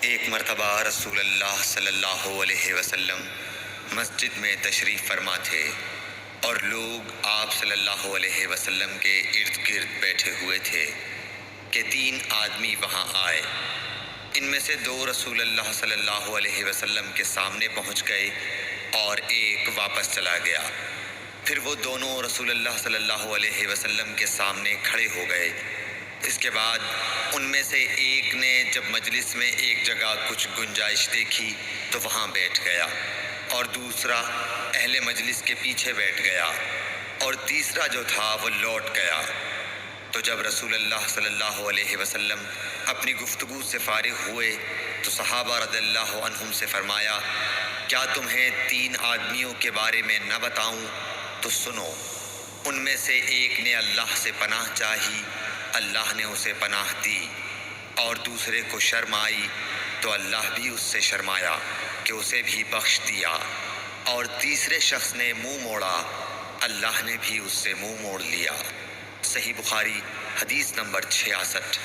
ایک مرتبہ رسول اللہ صلی اللہ علیہ وسلم مسجد میں تشریف فرما تھے اور لوگ آپ صلی اللہ علیہ وسلم کے ارد گرد بیٹھے ہوئے تھے کہ 3 آدمی وہاں آئے۔ ان میں سے 2 رسول اللہ صلی اللہ علیہ وسلم کے سامنے پہنچ گئے اور ایک واپس چلا گیا۔ پھر وہ دونوں رسول اللہ صلی اللہ علیہ وسلم کے سامنے کھڑے ہو گئے۔ اس کے بعد ان میں سے ایک نے جب مجلس میں ایک جگہ کچھ گنجائش دیکھی تو وہاں بیٹھ گیا، اور دوسرا اہل مجلس کے پیچھے بیٹھ گیا، اور تیسرا جو تھا وہ لوٹ گیا۔ تو جب رسول اللہ صلی اللہ علیہ وسلم اپنی گفتگو سے فارغ ہوئے تو صحابہ رضی اللہ عنہم سے فرمایا، کیا تمہیں 3 آدمیوں کے بارے میں نہ بتاؤں؟ تو سنو۔ ان میں سے ایک نے اللہ سے پناہ چاہی، اللہ نے اسے پناہ دی، اور دوسرے کو شرم آئی تو اللہ بھی اس سے شرمایا کہ اسے بھی بخش دیا، اور تیسرے شخص نے منہ موڑا، اللہ نے بھی اس سے منہ موڑ لیا۔ صحیح بخاری حدیث نمبر 66۔